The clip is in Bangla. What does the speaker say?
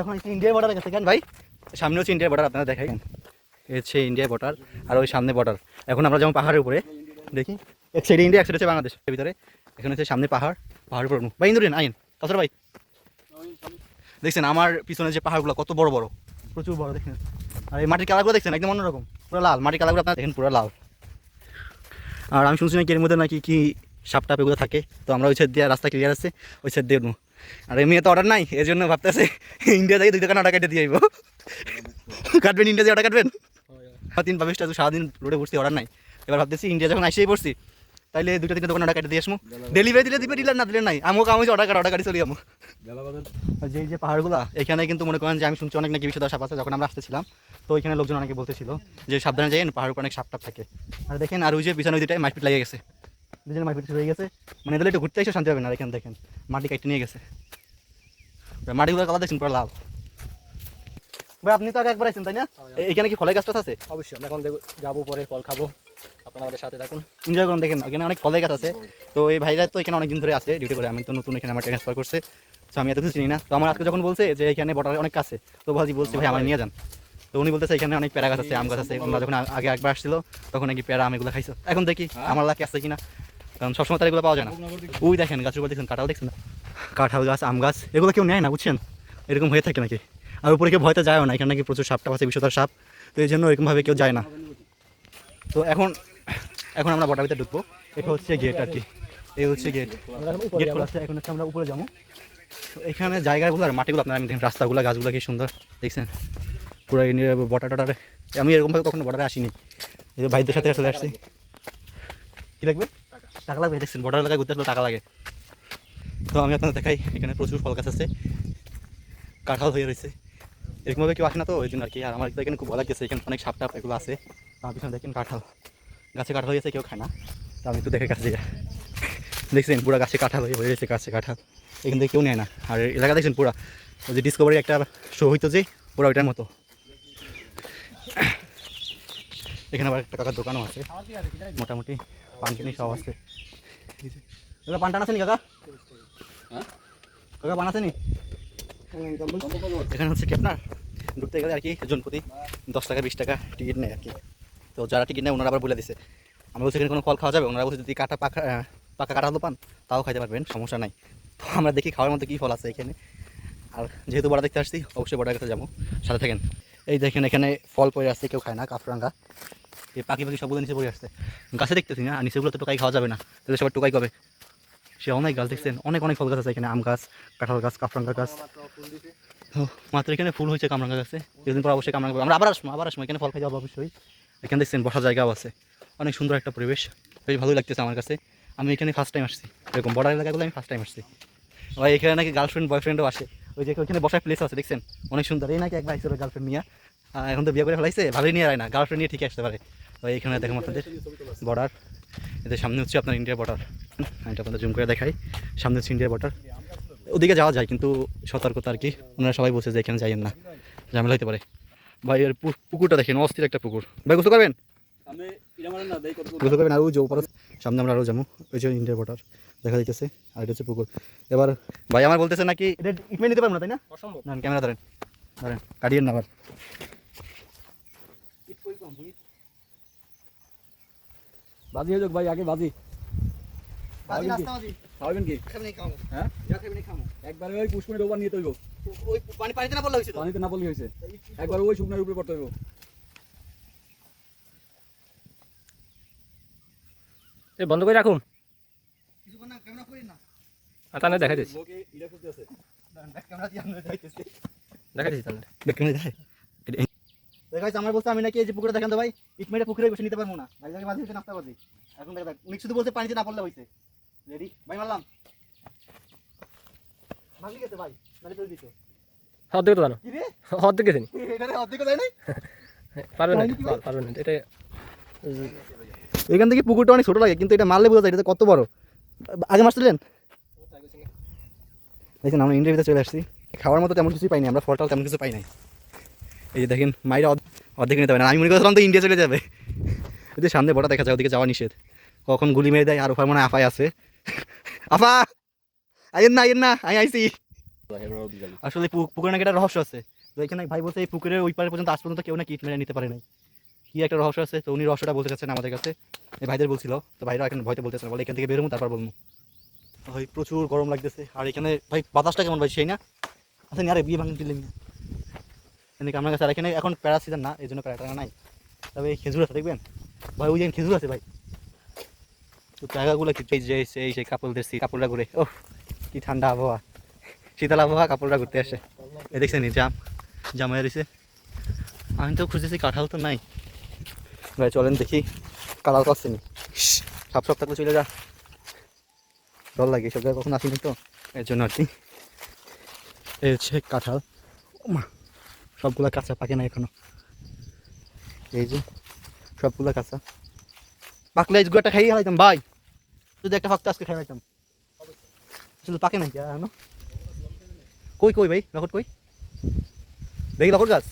এখন ইন্ডিয়ার বর্ডার গেছে কেন ভাই? সামনে হচ্ছে ইন্ডিয়ার বর্ডার, আপনারা দেখাই হচ্ছে ইন্ডিয়ার বর্ডার, আর ওই সামনে বর্ডার। এখন আমরা যেমন পাহাড়ের উপরে দেখি, এক সাইডে ইন্ডিয়া, এক সাইড হচ্ছে বাংলাদেশ ভিতরে। এখানে হচ্ছে সামনে পাহাড়ের উপর ভাই ইন্দুরিন আইন তাছাড়া ভাই দেখছেন আমার পিছনে যে পাহাড়গুলো কত বড় বড়, প্রচুর বড় দেখেন। আর এই মাটির কালারগুলো দেখছেন একদম অন্যরকম, পুরো লাল মাটির কালারগুলো আপনারা দেখেন, পুরো লাল। আর আমি শুনছি নাকি এর মধ্যে নাকি কি সাপ টাপ এগুলো থাকে, তো আমরা ওই সাইড দিয়ে রাস্তা ক্লিয়ার আছে, ওই সাইড দিয়ে আর এমনি তো অর্ডার নাই, এই জন্য ভাবতেছে ইন্ডিয়া থেকে 2 দোকান অর্ডার কেটে দিয়ে আইব। কাটবেন ইন্ডিয়া দিয়ে অর্ডার কাটবেন? 3-5টা সারাদিন রোডে বসছি, অর্ডার নাই। এবার ভাবতেছি ইন্ডিয়া যখন আসেই পড়ছি, তাইলে 2-3টা দোকান অর্ডার কেটে দিয়ে আসবো, ডেলিভারি দিলে দিবে, ডিলার না দিলে নাই। আমাকে আমি অর্ডার কাটি চলি আমো। যে পাহাড়গুলো এখানে কিন্তু মনে করেন যে আমি শুনছি অনেক নাকি বিষধর সাপ আছে। যখন আমরা আসতেছিলাম তো ওইখানে লোকজন অনেকে বলতেছিল যে সাবধানে যাই, পাহাড়ের উপর অনেক সাপ টাপ থাকে। আর দেখেন আর ওই যে পিছনে ওই দুটাই মারপিট লেগে গেছে, দুজনে মারপিট শুরু হয়ে গেছে, মানে এদের একটু ঘুরতে এসে শান্তি হবে না। এখানে দেখেন মাটি কাটতে নিয়ে গেছে, মাটিগুলো কালা দেখছেন পুরো লাল। ভাই আপনি তো আগে একবার আছেন তাই না? এখানে কি ফলের গাছটা আছে? অবশ্যই, আমরা এখন যাবো, পরে ফল খাবো, আপনারা আমাদের সাথে থাকুন, এনজয় করুন। দেখেন এখানে অনেক ফলের গাছ আছে। তো এই ভাইরা তো এখানে অনেকদিন ধরে আছে ডিউটি করে, আমি তো নতুন এখানে আমার ট্রান্সফার করছে, তো আমি এত কিছু চিনি না। তো আমার আজকে যখন বলছে যে এখানে বর্ডারে অনেক কাছে, তো ভাই বলছে ভাই আমার নিয়ে যান। তো উনি বলতেছে এখানে অনেক পেয়ারা গাছ আছে, আম গাছ আছে। আমরা যখন আগে একবার আসছিল তখন নাকি পেয়ারা আম এগুলো খাইছো। এখন দেখি আমার লাকি আছে কিনা, কারণ সবসময় তার এগুলো পাওয়া যায় না। ওই দেখেন গাছের উপর দেখছেন কাঁঠাল, দেখছেন না? কাঁঠাল গাছ, আম গাছ, এগুলো কেউ নেয় না বুঝছেন, এরকম হয়ে থাকে নাকি। আর উপরে কেউ ভয়তে যায়ও না, এখানে নাকি প্রচুর সাপটা আছে, বিষধর সাপ, তো এই জন্য এরকমভাবে কেউ যায় না। তো এখন আমরা বর্ডার ভিতরে ঢুকবো। এটা হচ্ছে গেট আর কি, এই হচ্ছে গেট খোলা আছে। এখন হচ্ছে আমরা উপরে যাবো। এখানে জায়গাগুলো আর মাটিগুলো আপনারা দেখেন, রাস্তাগুলো গাছগুলো কি সুন্দর দেখছেন, পুরো বর্ডার টর্ডারে আমি এরকমভাবে কখনো বর্ডারে আসিনি, এই যে ভাইদের সাথে চলে আসছি। কী লাগবে? টাকা লাগবে। দেখছেন বর্ডার এলাকায় ঘুরতে আসলে টাকা লাগে। তো আমি আপনাদের দেখাই, এখানে প্রচুর ফল গাছ আছে, কাঁঠাল হয়ে রয়েছে, এরকমভাবে কেউ আসে না তো ওই জন্য আর কি। আর আমার এখানে খুব ভালো লাগছে, এখানে অনেক সাপ টাপ এগুলো আছে। আমার পিছনে দেখেন কাঁঠাল, গাছে কাঁঠাল হয়েছে, কেউ খায় না। তো আমি একটু দেখে কাছে দেখছেন পুরো গাছে কাঁঠাল হয়ে রয়েছে, গাছে কাঁঠাল, এখান থেকে কেউ নেয় না। আর এলাকা দেখছেন পুরা ওই যে ডিসকভারি একটা শো হইতো যে, পুরো ওইটার মতো। এখানে আবার একটা কাকার দোকানও আছে, মোটামুটি পান কিনি সব আছে। কাকা পান টান আছে নি কাকা? কাকা পান আছে নি? এখানে হচ্ছে কি আপনার ঢুকতে গেলে আর কি জন প্রতি 10 টাকা 20 টাকা টিকিট নেয় আর কি। তো যারা টিকিট নেয় ওনারা আবার বলে দিছে, আমি বলছি এখানে কোনো ফল খাওয়া যাবে? ওনারা বলছে যদি পাকা কাঁঠাল পান তাও খাইতে পারবেন, সমস্যা নাই। তো আমরা দেখি খাওয়ার মধ্যে কী ফল আছে এখানে। আর যেহেতু বড়া দেখতে আসছি অবশ্যই বড়ার কাছে যাবো, সাথে থাকেন। এই দেখেন এখানে ফল পড়ে আসছে, কেউ খায় না, কাফরাঙ্গা, এই পাখি সবগুলো নিচে পড়ে আসছে। গাছে দেখতেছি না, আর নিচেগুলো তো টোকাই খাওয়া যাবে না, তাহলে সবার টোকাই কবে। সে অনেক গাছ দেখছেন, অনেক ফল গাছ আছে এখানে, আম গাছ, কাঁঠাল গাছ, কাফরাঙ্গা গাছ। তো মাত্র এখানে ফুল হয়েছে কামরাঙ্গা গাছে, কিছুদিন পর অবশ্যই কামরাঙ্গা, আমরা আবার আসবো এখানে ফল খাই যাবো অবশ্যই। এখানে দেখছেন বসার জায়গাও আছে, অনেক সুন্দর একটা পরিবেশ, বেশ ভালোই লাগতেছে আমার কাছে। আমি এখানে ফার্স্ট টাইম আসছি, এরকম বর্ডার এলাকাগুলো আমি ফার্স্ট টাইম আসছি। ভাই এখানে নাকি গার্লফ্রেন্ড বয়ফ্রেন্ডও আসে, ওই যে ওইখানে বসার প্লেস আছে দেখছেন, অনেক সুন্দর। এই নাকি একবার আসছে গার্লফ্রেন্ড নিয়ে, এখন তো বিয়ে করে ফেলাইছে, ভালোই নিয়ে আয় না, গার্লফ্রেন্ড নিয়ে ঠিক আসতে পারে। ভাই এখানে দেখুন আপনাদের বর্ডার, এদের সামনে হচ্ছে আপনার ইন্ডিয়ার বর্ডার, এটা আপনাদের জুম করে দেখাই, সামনে হচ্ছে ইন্ডিয়ার বর্ডার। ওদিকে যাওয়া যায় কিন্তু সতর্কতা আর কি, ওনারা সবাই বলছে যে এখানে যাইয়েন না, ঝামেলা হতে পারে। ভাই এর পুকুরটা দেখেন, অস্থির একটা পুকুর। ভাই গোসল করবেন? গোসল করবেন। আর ওই যে ওপরে সামনে আমরা আরও যাবো, ওই যে ইন্ডিয়ার বর্ডার দেখা যাইতেছে, আর এটা হচ্ছে পুকুর। এবার ভাই আমার বলতেছে নাকি এটা ইটমেন্ট নিতে পারবো না, তাই না? না ক্যামেরা ধরেন কাটিয়েন না আবার। বাজি হয়ে যাক ভাই, আগে বাজি খাওয়াবেন কি? হ্যাঁ একবারে ওই পুষ্পনের ওপর নিয়ে তৈব, ওই পানিতে না পড়লে হয়েছে, পানিতে না পড়লে হয়েছে, একবার ওই শুকনার উপরে পড়তে হইব। এই বন্ধ করে রাখুন, তা না দেখা দিচ্ছি, দেখা দিচ্ছি দেখাইছে। আমার বলছে আমি নাকি এই যে পুকুরে দেখেন তো ভাই, ইটমেটে পুকুরে বসে নিতে পারবো না, ভাই জায়গায় বাজি হচ্ছে নাস্তা বাজি। এখন দেখ উনি শুধু বলছে পানিতে না পড়লে হয়েছে। রেডি ভাই, মারলাম, ভাগলি গেছে ভাই, নালে তো দিছো অর্ধেক তো জানো, কি রে অর্ধেক গেছে নি, এখানে অর্ধেক যায় নাই, পারবেন না এটা। এখান থেকে পুকুরটা অনেক ছোট লাগে, কিন্তু এটা মারলে বোঝা যায় এটা কত বড়। আগে মারছিলেন? দেখেন আমরা ইন্ডিয়ার ভিতরে চলে আসছি, খাওয়ার মতো তেমন কিছুই পাইনি আমরা, ফলটাও তেমন কিছু পাই নাই। এই যে দেখেন মাইরা অর্ধেক নিতে পারে না, আমি মনে করছিলাম তো ইন্ডিয়া চলে যাবে। ওই যে সামনে বড় দেখা যায়, ওদিকে যাওয়া নিষেধ, কখন গুলি মেরে দেয়। আর ওখানে মনে আফাই আছে, আফা আইয়েন না আমি আইসি। আসলে পুকুরে নাকি একটা রহস্য আছে। তো এখানে ভাই বলছে এই পুকুরের ওই পারে পর্যন্ত আজ পর্যন্ত কেউ না কিট মেরে নিতে পারে নাই। কি একটা রহস্য আছে, তো উনি রহস্যটা বলতে চাচ্ছেন আমাদের কাছে। এই ভাইদের বলছিল, তো ভাইরা এখন ভয়তে বলতেছে না, বলে এখান থেকে বেরোবো তারপর বলবো। ভাই প্রচুর গরম লাগতেছে, আর এখানে ভাই বাতাসটা কেমন ভাই সেই না আচ্ছা আরে বিয়ে ভাঙতে দিলেন না এখানে আমার কাছে। আর এখানে এখন প্যারা সিজন না, এই জন্য প্যারাটা নাই। তবে এই খেজুর আছে দেখবেন ভাই, ওই যে খেজুর আছে ভাই। তো জায়গাগুলো কি এই যে সেই কাপড়দের কাপড়রা ঘুরে, ও কি ঠান্ডা আবহাওয়া, শীতল আবহাওয়া, কাপড়রা ঘুরতে আসে। এ দেখছেন জাম হয়ে রয়েছে। আমি তো খুঁজেছি কাঁঠাল তো নাই ভাই, চলেন দেখি কাঁঠাল পাচ্ছি নি। সাপ সাপ থাকলে চলে যা, ডর লাগে সব জায়গায় কখন আসিনি তো, এর জন্য আর কি। এই হচ্ছে কাঁঠাল, মা সবগুলা কাঁচা, পাকে না এখনো। এই যে সবগুলা কাঁচা, পাকলে এই একটা খাইয়ে হারাইতাম ভাই, যদি একটা ফাঁকতে আজকে খাই হারাইতাম। শুধু পাকে নাই কেন, কই কই ভাই লকট কই, দেখি লকট গাছ।